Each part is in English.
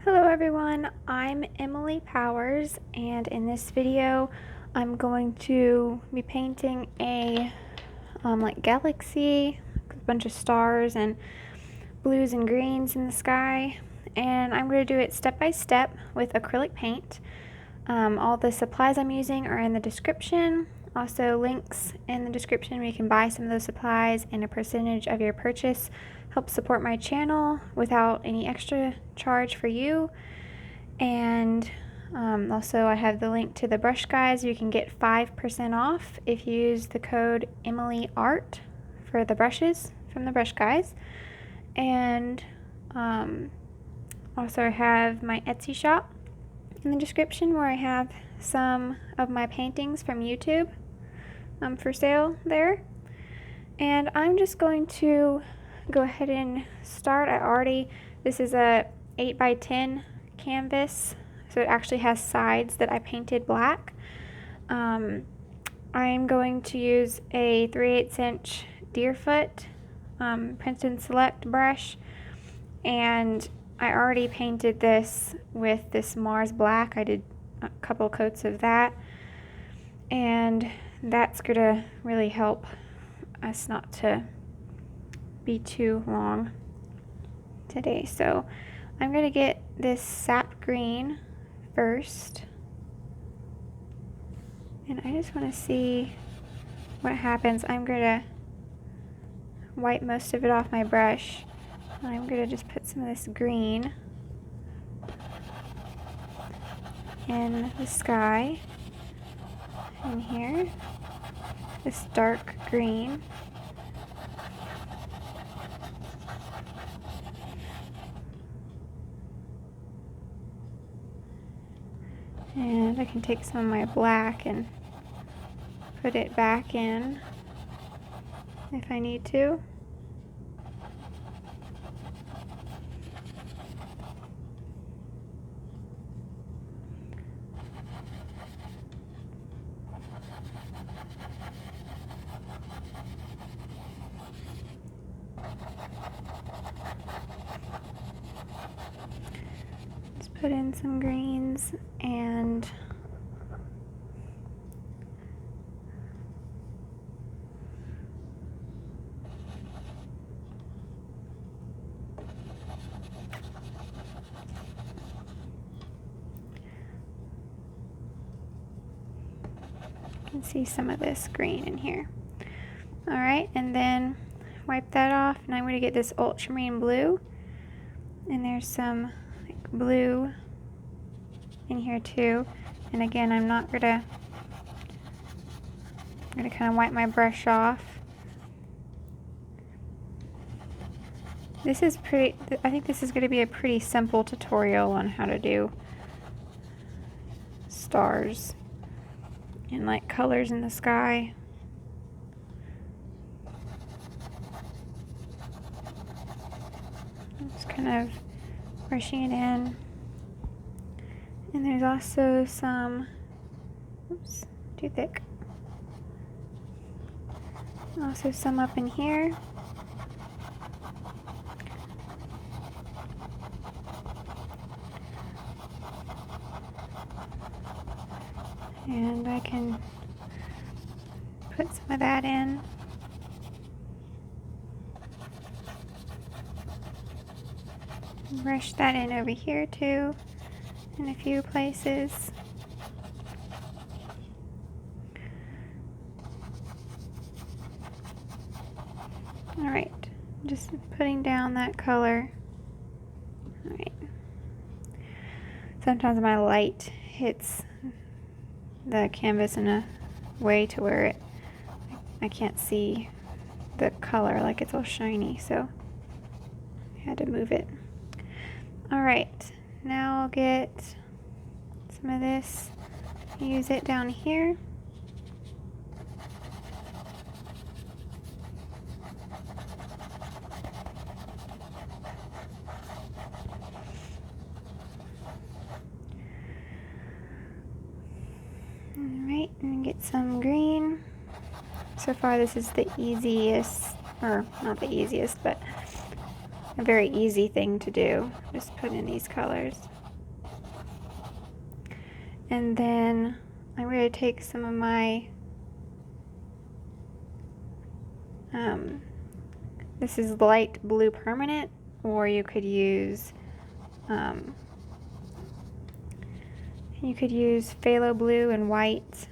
Hello everyone, I'm Emily Powers, and in this video I'm going to be painting a like galaxy, a bunch of stars and blues and greens in the sky, and I'm going to do it step by step with acrylic paint. All the supplies I'm using are in the description, also links in the description where you can buy some of those supplies, and a percentage of your purchase helps support my channel without any extra charge for you. And also I have the link to the brush guides. You can get 5% off if you use the code EmilyArt for the brushes from the brush guides. And also I have my Etsy shop in the description where I have some of my paintings from YouTube for sale there. And I'm just going to go ahead and start. This is a 8x10 canvas, so it actually has sides that I painted black. I'm going to use a 3/8 inch Deerfoot Princeton Select brush, and I already painted this with this Mars black. I did a couple coats of that, and that's gonna really help us not to be too long today. So I'm going to get this Sap Green first, and I just want to see what happens. I'm going to wipe most of it off my brush, and I'm going to just put some of this green in the sky in here, this dark green. And I can take some of my black and put it back in if I need to. Put in some greens and you can see some of this green in here. All right, and then wipe that off, and I'm going to get this Ultramarine Blue, and there's some blue in here too. And again, I'm gonna kind of wipe my brush off. This is I think this is going to be a pretty simple tutorial on how to do stars and like colors in the sky. Just kind of brushing it in. And there's also some, oops, too thick. Also some up in here. And I can put some of that in. Brush that in over here too, in a few places. All right, just putting down that color. All right. Sometimes my light hits the canvas in a way to where I can't see the color, like it's all shiny, so I had to move it. All right, now I'll get some of this, use it down here. All right, and get some green. So far this is the easiest, or not the easiest, but a very easy thing to do. Just put in these colors. And then I'm going to take some of my, this is light blue permanent, or you could use phthalo blue and white.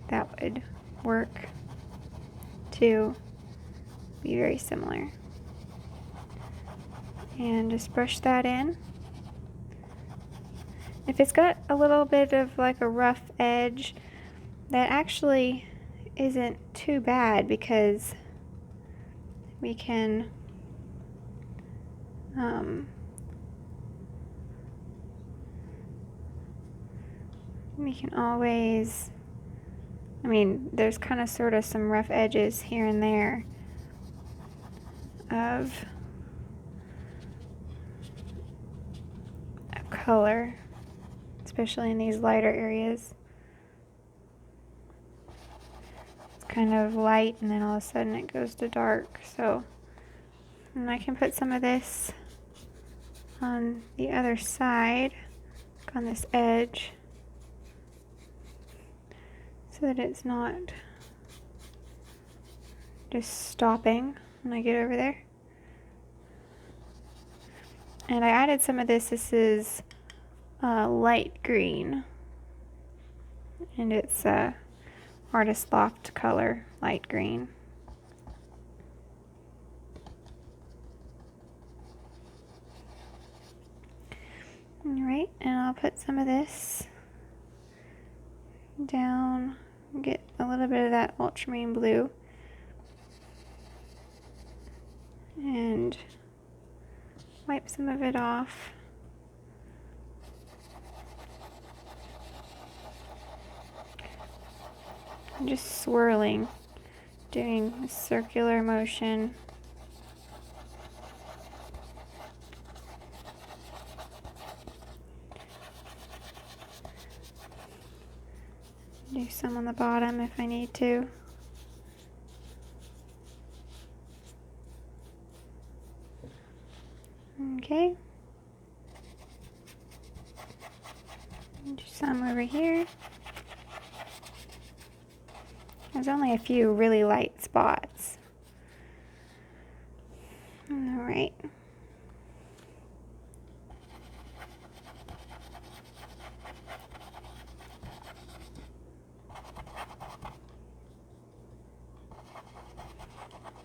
That would work to be very similar. And just brush that in. If it's got a little bit of like a rough edge, that actually isn't too bad, because we can always, I mean, there's kind of sort of some rough edges here and there of color, especially in these lighter areas. It's kind of light and then all of a sudden it goes to dark. So, and I can put some of this on the other side, on this edge, so that it's not just stopping when I get over there. And I added some of this. This is light green, and it's Artist Loft color, light green. Alright, and I'll put some of this down, get a little bit of that ultramarine blue, and wipe some of it off. I'm just swirling, doing a circular motion. Do some on the bottom if I need to. Okay. Do some over here. There's only a few really light spots. Alright.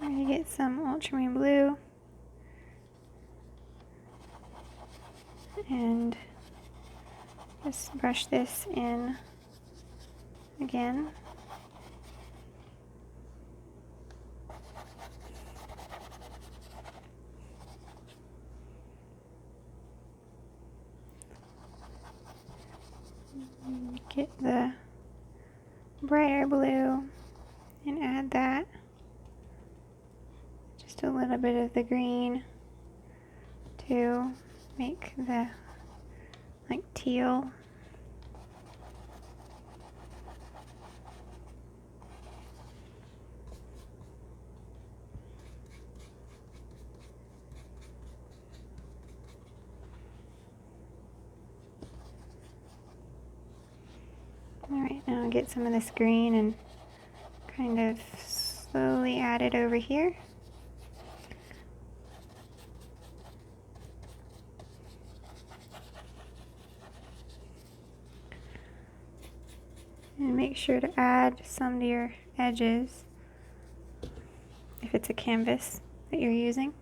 I'm going to get some ultramarine blue and just brush this in again. Get the brighter blue and add that. Just a little bit of the green to make the like teal. Alright, now I'll get some of this green and kind of slowly add it over here. And make sure to add some to your edges if it's a canvas that you're using.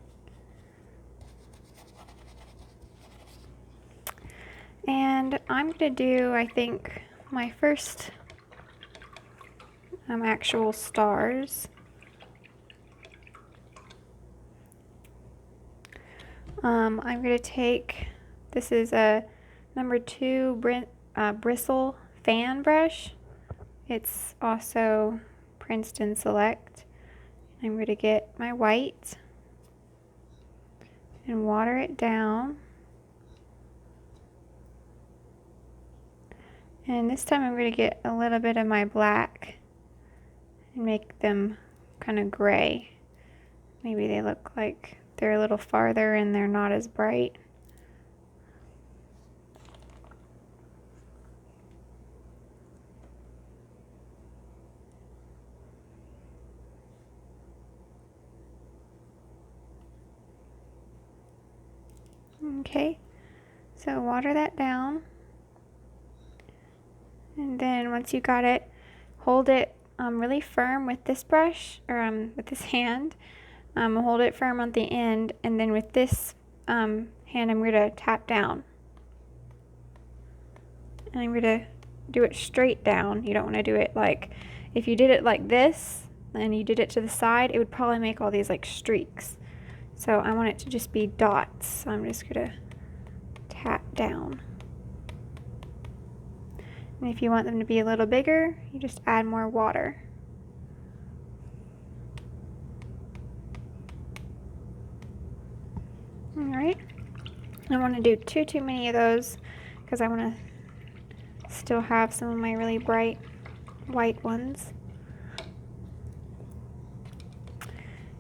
And I'm going to do, I think, my first actual stars. I'm going to take, this is a number 2 Bristle fan brush. It's also Princeton Select. I'm going to get my white and water it down. And this time I'm going to get a little bit of my black and make them kind of gray. Maybe they look like they're a little farther and they're not as bright. Okay, so water that down. And then once you got it, hold it really firm with this brush, or with this hand. Hold it firm on the end, and then with this hand I'm going to tap down. And I'm going to do it straight down. You don't want to do it like, if you did it like this and you did it to the side, it would probably make all these like streaks. So I want it to just be dots. So I'm just going to tap down. And if you want them to be a little bigger, you just add more water. Alright, I don't want to do too many of those because I want to still have some of my really bright white ones.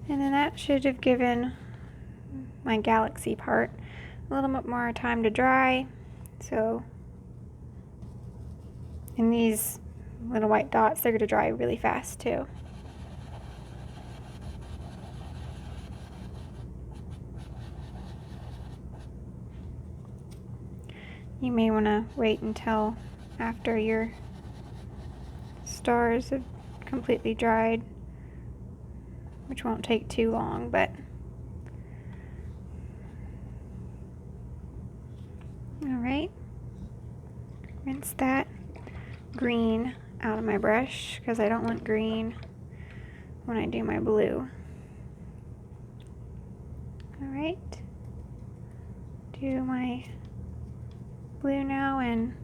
And then that should have given my galaxy part a little bit more time to dry. So, and these little white dots, they're going to dry really fast too. You may want to wait until after your stars have completely dried, which won't take too long, but alright. Rinse that green out of my brush because I don't want green when I do my blue. Alright. Do my blue now, and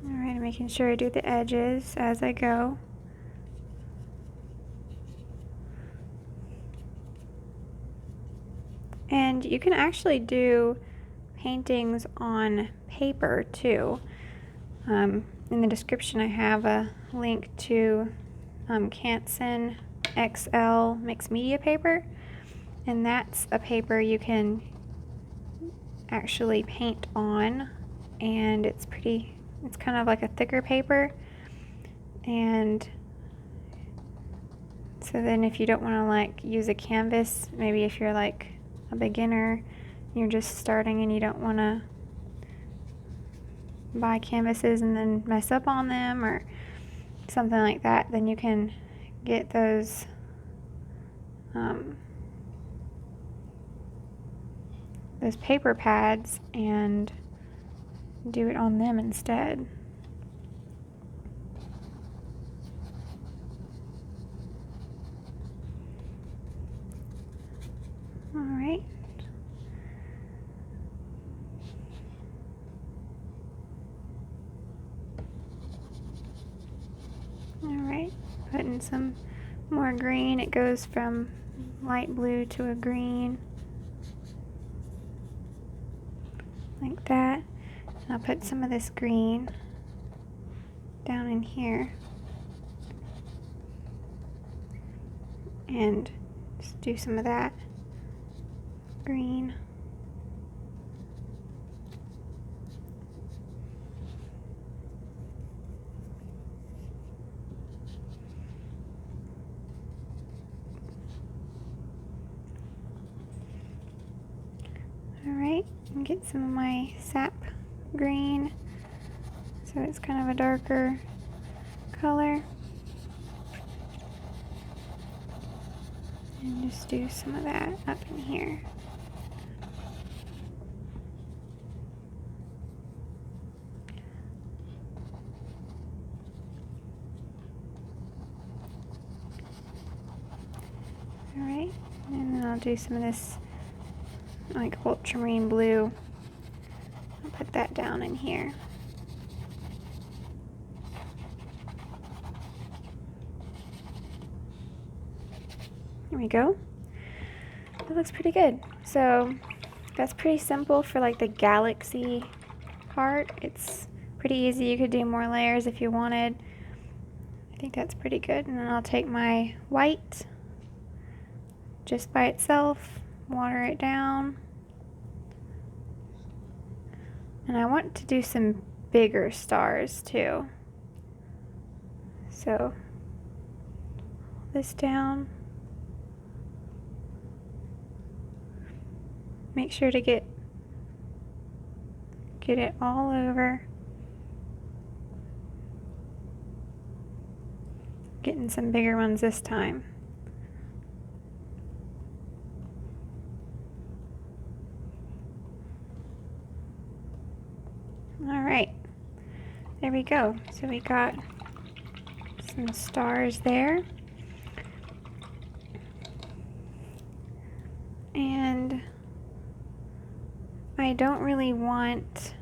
alright, making sure I do the edges as I go. And you can actually do paintings on paper too. In the description I have a link to Canson XL mixed media paper, and that's a paper you can actually paint on, and it's kind of like a thicker paper. And so then if you don't want to like use a canvas, maybe if you're like a beginner, you're just starting and you don't want to buy canvases and then mess up on them or something like that, then you can get those paper pads and do it on them instead. Alright. Alright, putting some more green. It goes from light blue to a green. Like that. And I'll put some of this green down in here. And just do some of that green. Alright, and get some of my Sap Green, so it's kind of a darker color. And just do some of that up in here. Alright, and then I'll do some of this like ultramarine blue. I'll put that down in here. There we go. That looks pretty good. So that's pretty simple for like the galaxy part. It's pretty easy. You could do more layers if you wanted. I think that's pretty good. And then I'll take my white just by itself, water it down. And I want to do some bigger stars too. So this down. Make sure to get it all over. Getting some bigger ones this time. All right, there we go. So we got some stars there. And I don't really want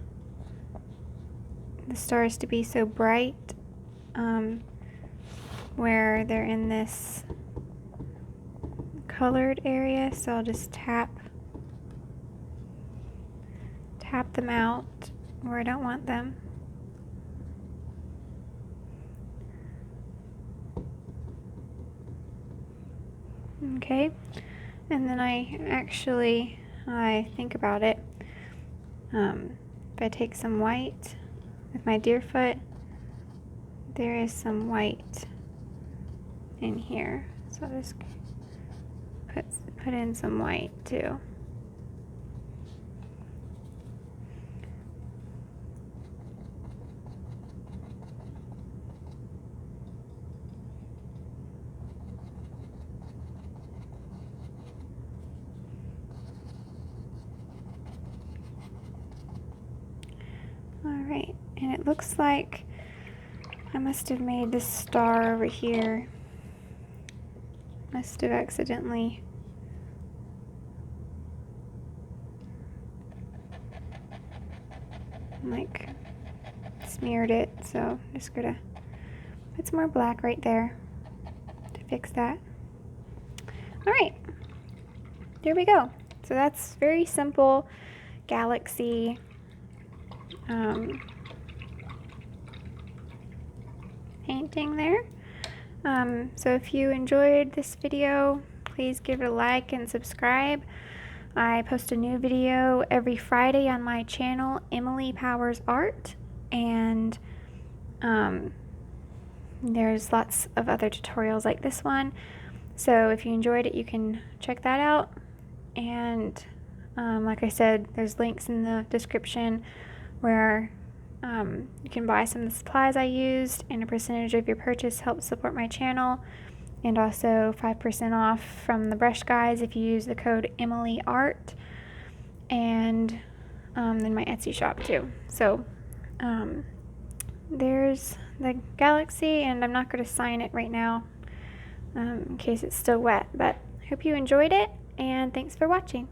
the stars to be so bright where they're in this colored area, so I'll just tap them out where I don't want them. Okay, and then I think about it. If I take some white with my Deerfoot, there is some white in here, so I'll just put in some white too. Alright, and it looks like I must have made this star over here. Must have accidentally like smeared it, so I'm just gonna put some more black right there to fix that. Alright, there we go. So that's very simple galaxy painting there. So if you enjoyed this video, please give it a like and subscribe. I post a new video every Friday on my channel, Emily Powers Art, and there's lots of other tutorials like this one. So if you enjoyed it, you can check that out. And like I said, there's links in the description where you can buy some of the supplies I used, and a percentage of your purchase helps support my channel, and also 5% off from the brush guys if you use the code EmilyArt, and then my Etsy shop too. So there's the galaxy, and I'm not going to sign it right now in case it's still wet, but I hope you enjoyed it, and thanks for watching.